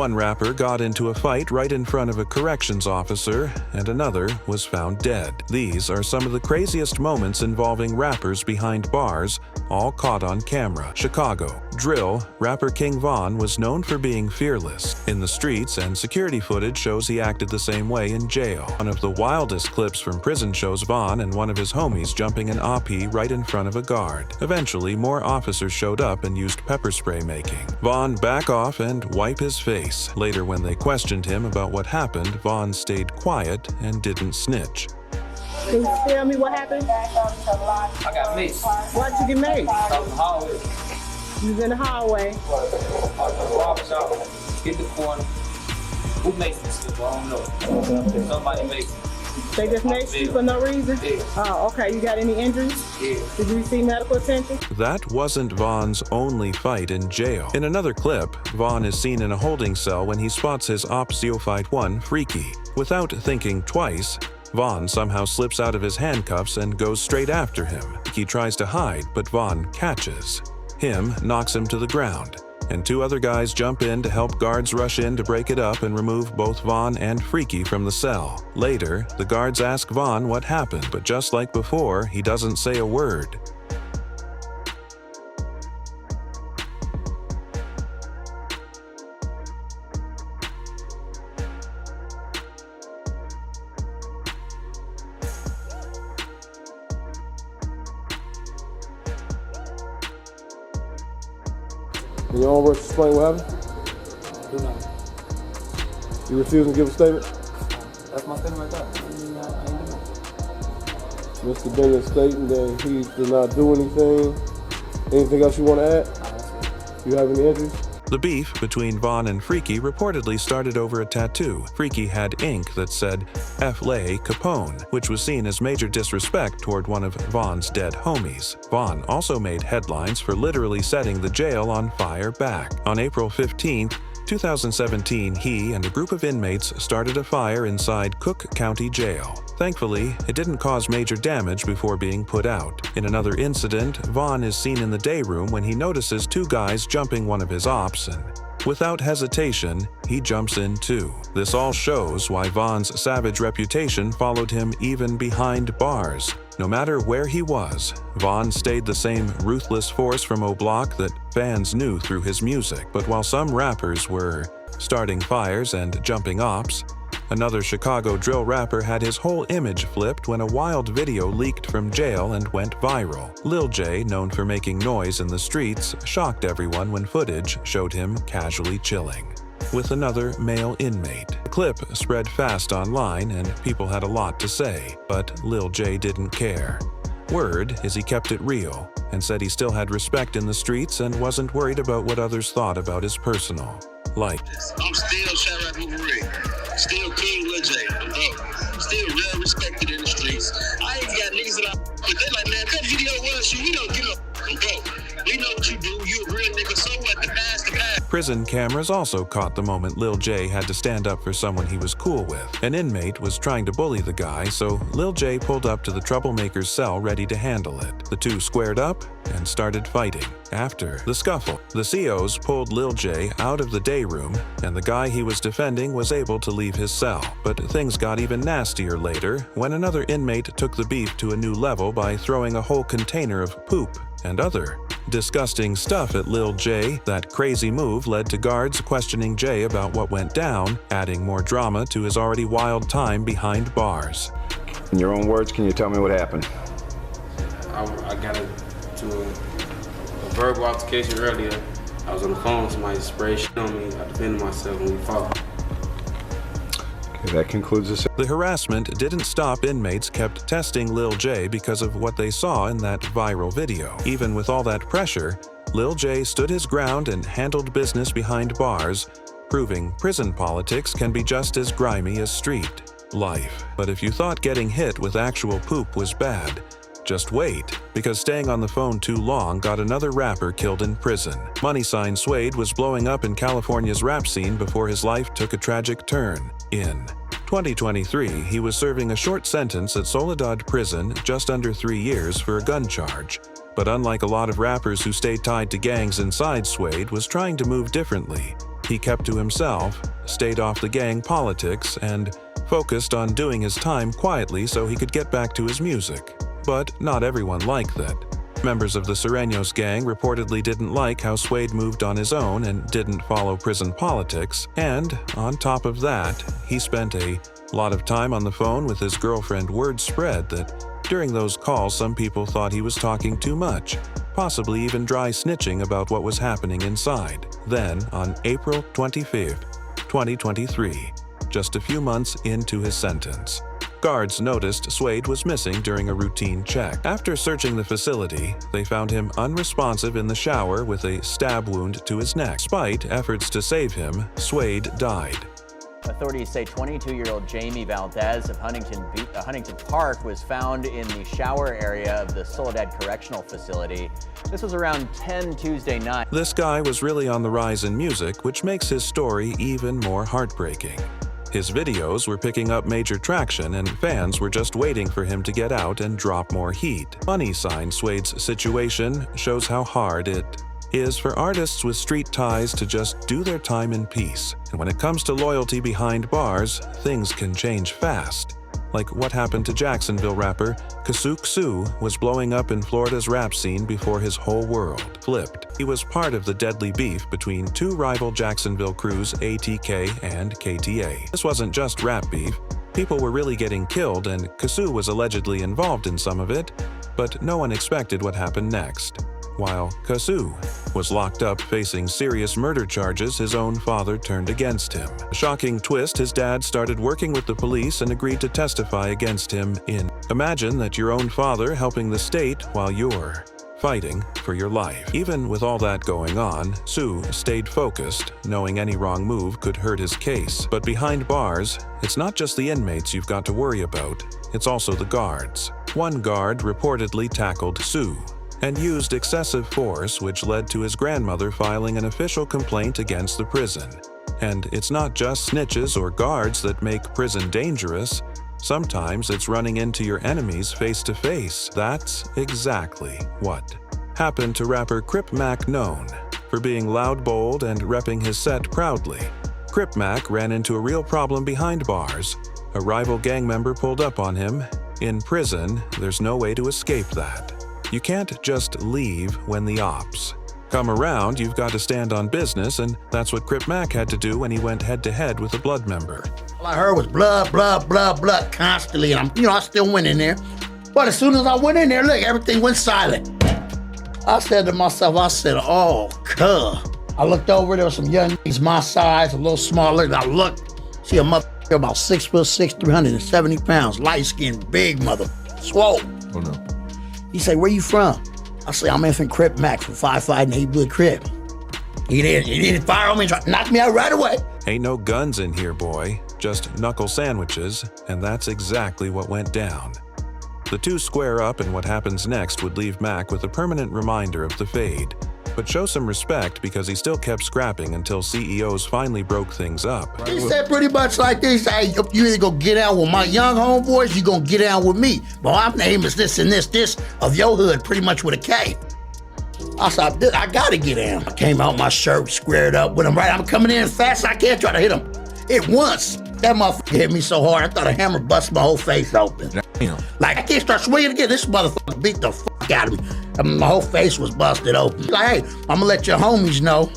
One rapper got into a fight right in front of a corrections officer, and another was found dead. These are some of the craziest moments involving rappers behind bars, all caught on camera. Chicago. Drill, rapper King Von was known for being fearless in the streets, and security footage shows he acted the same way in jail. One of the wildest clips from prison shows Von and one of his homies jumping an OP right in front of a guard. Eventually, more officers showed up and used pepper spray making Von back off and wipe his face. Later, when they questioned him about what happened, Von stayed quiet and didn't snitch. Can you tell me what happened? I got maced. Why'd you get maced? I was in the hallway. You was in the hallway. I was in the barbershop. Hit the corner. Who maced this shit? I don't know. Somebody maced me. They just maced you for no reason? Yeah. Oh, okay. You got any injuries? Yeah. Did you receive medical attention? That wasn't Von's only fight in jail. In another clip, Von is seen in a holding cell when he spots his Op Fight 1, Freaky. Without thinking twice, Von somehow slips out of his handcuffs and goes straight after him. He tries to hide, but Von catches him, knocks him to the ground, and two other guys jump in to help guards rush in to break it up and remove both Von and Freaky from the cell. Later, the guards ask Von what happened, but just like before, he doesn't say a word. You don't want to explain what happened? Do nothing. You refusing to give a statement? That's my statement right there. I ain't doing it. Mr. Bennett stating that he did not do anything. Anything else you want to add? That's it. You have any injuries? The beef between Von and Freaky reportedly started over a tattoo. Freaky had ink that said F. Lay Capone, which was seen as major disrespect toward one of Von's dead homies. Von also made headlines for literally setting the jail on fire back. On April 15, 2017, he and a group of inmates started a fire inside Cook County Jail. Thankfully, it didn't cause major damage before being put out. In another incident, Von is seen in the day room when he notices two guys jumping one of his ops, and without hesitation, he jumps in too. This all shows why Von's savage reputation followed him even behind bars. No matter where he was, Von stayed the same ruthless force from O-Block that fans knew through his music. But while some rappers were starting fires and jumping ops, another Chicago drill rapper had his whole image flipped when a wild video leaked from jail and went viral. Lil J, known for making noise in the streets, shocked everyone when footage showed him casually chilling with another male inmate. The clip spread fast online and people had a lot to say, but Lil J didn't care. Word is he kept it real and said he still had respect in the streets and wasn't worried about what others thought about his personal life. I'm still Chirac Wolverine, still King Lil J, still well respected in the streets. I ain't got niggas that but they like, man, that video was you, we don't give a bro. We know what you do, you a real nigga, so what, the past, the past. Prison cameras also caught the moment Lil J had to stand up for someone he was cool with. An inmate was trying to bully the guy, so Lil J pulled up to the troublemaker's cell ready to handle it. The two squared up and started fighting. After the scuffle, the COs pulled Lil J out of the day room, and the guy he was defending was able to leave his cell. But things got even nastier later when another inmate took the beef to a new level by throwing a whole container of poop and other disgusting stuff at Lil J. That crazy move led to guards questioning J about what went down, adding more drama to his already wild time behind bars. In your own words, can you tell me what happened? I got into a verbal altercation earlier. I was on the phone, somebody sprayed shit on me. I defended myself and we fought. Okay, that concludes this. The harassment didn't stop. Inmates kept testing Lil J because of what they saw in that viral video. Even with all that pressure, Lil J stood his ground and handled business behind bars, proving prison politics can be just as grimy as street life. But if you thought getting hit with actual poop was bad, just wait, because staying on the phone too long got another rapper killed in prison. Money Sign Suede was blowing up in California's rap scene before his life took a tragic turn. In 2023, he was serving a short sentence at Soledad Prison, just under 3 years for a gun charge. But unlike a lot of rappers who stayed tied to gangs inside, Suede was trying to move differently. he kept to himself, stayed off the gang politics, and focused on doing his time quietly so he could get back to his music. But not everyone liked that. Members of the Sureños gang reportedly didn't like how Suede moved on his own and didn't follow prison politics, and on top of that, he spent a lot of time on the phone with his girlfriend. Word spread that during those calls some people thought he was talking too much, possibly even dry snitching about what was happening inside. Then, on April 25th, 2023, just a few months into his sentence, guards noticed Suede was missing during a routine check. After searching the facility, they found him unresponsive in the shower with a stab wound to his neck. Despite efforts to save him, Suede died. Authorities say 22-year-old Jamie Valdez of Huntington Park was found in the shower area of the Soledad Correctional Facility. This was around 10 Tuesday night. This guy was really on the rise in music, which makes his story even more heartbreaking. His videos were picking up major traction, and fans were just waiting for him to get out and drop more heat. Money sign Suede's situation shows how hard it is for artists with street ties to just do their time in peace. And when it comes to loyalty behind bars, things can change fast. Like what happened to Jacksonville rapper Kasuk Su was blowing up in Florida's rap scene before his whole world flipped. He was part of the deadly beef between two rival Jacksonville crews, ATK and KTA. This wasn't just rap beef. People were really getting killed, and Kasu was allegedly involved in some of it, but no one expected what happened next. While Kasu was locked up facing serious murder charges, his own father turned against him. A shocking twist, his dad started working with the police and agreed to testify against him in. Imagine that your own father helping the state while you're fighting for your life. Even with all that going on, Su stayed focused, knowing any wrong move could hurt his case. But behind bars, it's not just the inmates you've got to worry about, it's also the guards. One guard reportedly tackled Su and used excessive force, which led to his grandmother filing an official complaint against the prison. And it's not just snitches or guards that make prison dangerous. Sometimes it's running into your enemies face to face. That's exactly what happened to rapper Crip Mac, known for being loud, bold, and repping his set proudly. Crip Mac ran into a real problem behind bars. A rival gang member pulled up on him. In prison, there's no way to escape that. You can't just leave when the ops come around. You've got to stand on business, and that's what Crip Mac had to do when he went head-to-head with a blood member. All I heard was blood, blood, blood, blood constantly, and I still went in there. But as soon as I went in there, look, everything went silent. I said to myself, oh, cuh. I looked over, there were some young niggas my size, a little smaller, and I looked, see a motherfucker about 6'6", 370 pounds, light-skinned, big mother, swole. Oh no. He say, where you from? I say, I'm infant Crip Mac from Firefight and Neighborhood Crip. He didn't fire on me, tried to knock me out right away. Ain't no guns in here, boy. Just knuckle sandwiches, and that's exactly what went down. The two square up, and what happens next would leave Mac with a permanent reminder of the fade. But show some respect, because he still kept scrapping until CEOs finally broke things up. He said pretty much like this, hey, you either go get down with my young homeboys, you gonna get down with me. But my name is this and this of your hood, pretty much with a K. I said, I gotta get down. I came out, my shirt squared up with him, right? I'm coming in fast, I can't try to hit him. It once, that motherfucker hit me so hard, I thought a hammer busted my whole face open. Damn. Like, I can't start swinging again. This motherfucker beat the fuck out of me. I mean, my whole face was busted open. Like, hey, I'm gonna let your homies know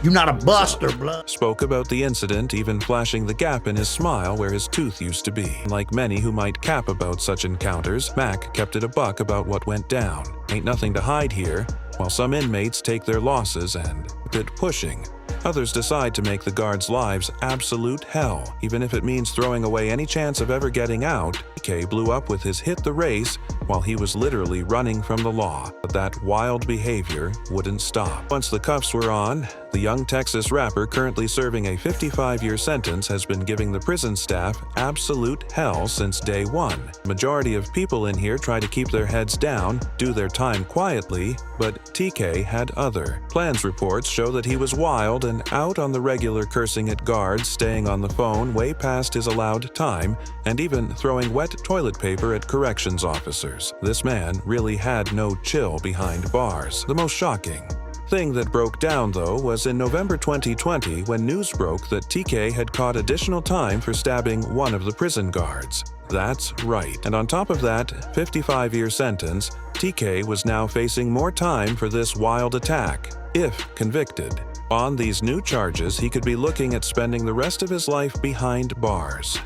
you're not a buster, blood. Spoke about the incident, even flashing the gap in his smile where his tooth used to be. Like many who might cap about such encounters, Mac kept it a buck about what went down. Ain't nothing to hide here. While some inmates take their losses and keep it pushing, others decide to make the guards' lives absolute hell, even if it means throwing away any chance of ever getting out. K blew up with his hit the race while he was literally running from the law, but that wild behavior wouldn't stop. Once the cuffs were on, the young Texas rapper, currently serving a 55-year sentence, has been giving the prison staff absolute hell since day one. The majority of people in here try to keep their heads down, do their time quietly, but TK had other plans. Reports show that he was wild and out on the regular, cursing at guards, staying on the phone way past his allowed time, and even throwing wet toilet paper at corrections officers. This man really had no chill behind bars. The most shocking Thing that broke down, though, was in November 2020 when news broke that TK had caught additional time for stabbing one of the prison guards. That's right. And on top of that 55-year sentence, TK was now facing more time for this wild attack, if convicted. On these new charges, he could be looking at spending the rest of his life behind bars.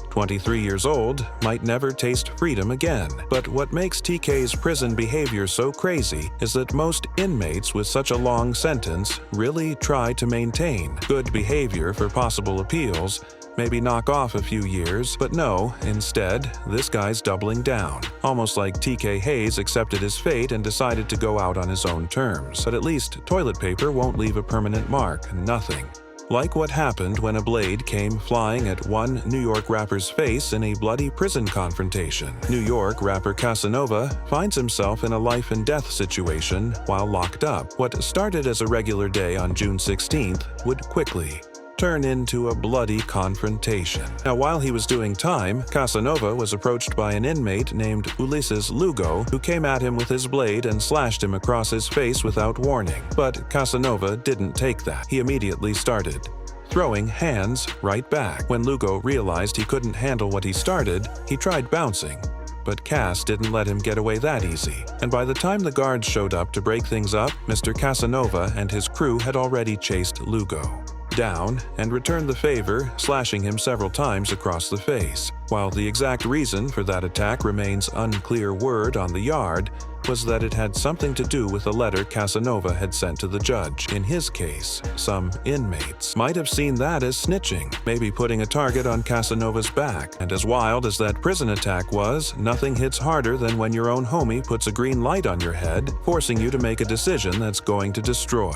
23 years old, might never taste freedom again. But what makes TK's prison behavior so crazy is that most inmates with such a long sentence really try to maintain good behavior for possible appeals, maybe knock off a few years, but no, instead, this guy's doubling down. Almost like TK Hayes accepted his fate and decided to go out on his own terms. But at least toilet paper won't leave a permanent mark, nothing. Like what happened when a blade came flying at one New York rapper's face in a bloody prison confrontation. New York rapper Casanova finds himself in a life-and-death situation while locked up. What started as a regular day on June 16th would quickly turn into a bloody confrontation. Now, while he was doing time, Casanova was approached by an inmate named Ulises Lugo, who came at him with his blade and slashed him across his face without warning. But Casanova didn't take that. He immediately started throwing hands right back. When Lugo realized he couldn't handle what he started, he tried bouncing. But Cass didn't let him get away that easy. And by the time the guards showed up to break things up, Mr. Casanova and his crew had already chased Lugo down and returned the favor, slashing him several times across the face. While the exact reason for that attack remains unclear, word on the yard was that it had something to do with a letter Casanova had sent to the judge. In his case, some inmates might have seen that as snitching, maybe putting a target on Casanova's back. And as wild as that prison attack was, nothing hits harder than when your own homie puts a green light on your head, forcing you to make a decision that's going to destroy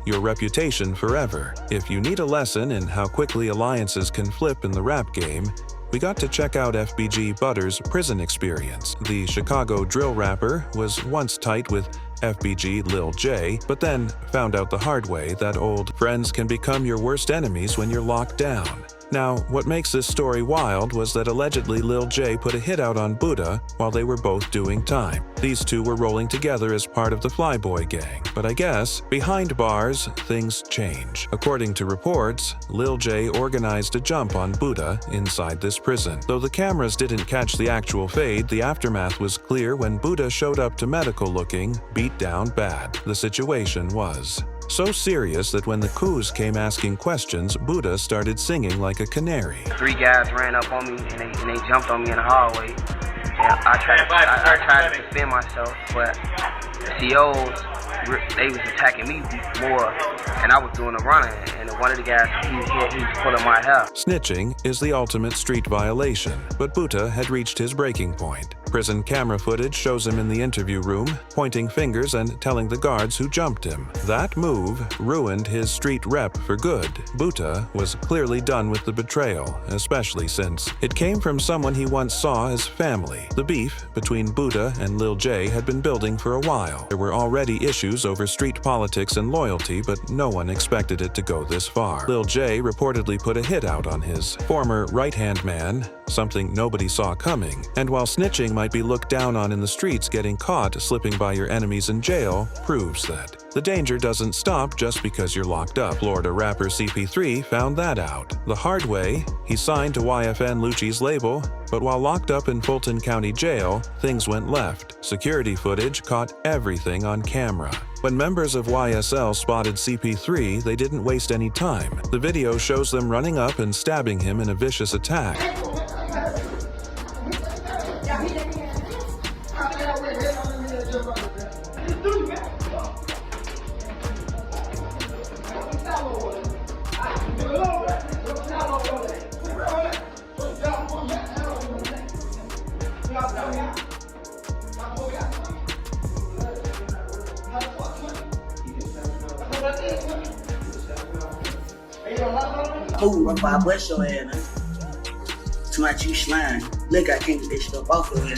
your reputation forever. If you need a lesson in how quickly alliances can flip in the rap game, we got to check out FBG Butter's prison experience. The Chicago drill rapper was once tight with FBG Lil J, but then found out the hard way that old friends can become your worst enemies when you're locked down. Now, what makes this story wild was that allegedly Lil J put a hit out on Buddha while they were both doing time. These two were rolling together as part of the Flyboy gang. But I guess, behind bars, things change. According to reports, Lil J organized a jump on Buddha inside this prison. Though the cameras didn't catch the actual fade, the aftermath was clear when Buddha showed up to medical looking beat down bad. The situation was so serious that when the Coos came asking questions, Buddha started singing like a canary. 3 guys ran up on me and they jumped on me in the hallway. And I tried to defend myself, but the COs, they was attacking me more, and I was doing the running. And one of the guys, he was pulling my hair. Snitching is the ultimate street violation, but Buddha had reached his breaking point. Prison camera footage shows him in the interview room, pointing fingers and telling the guards who jumped him. That move ruined his street rep for good. Buddha was clearly done with the betrayal, especially since it came from someone he once saw as family. The beef between Buddha and Lil J had been building for a while. There were already issues over street politics and loyalty, but no one expected it to go this far. Lil J reportedly put a hit out on his former right-hand man, something nobody saw coming. And while snitching might be looked down on in the streets, getting caught slipping by your enemies in jail proves that the danger doesn't stop just because you're locked up. Florida rapper CP3 found that out the hard way. He signed to YFN Lucci's label, but while locked up in Fulton County Jail, things went left. Security footage caught everything on camera. When members of YSL spotted CP3, they didn't waste any time. The video shows them running up and stabbing him in a vicious attack. Oh, if I bust your ass, too much you slime. Look, I can't get this stuff off of here.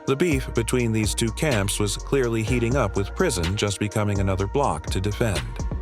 The beef between these two camps was clearly heating up, with prison just becoming another block to defend.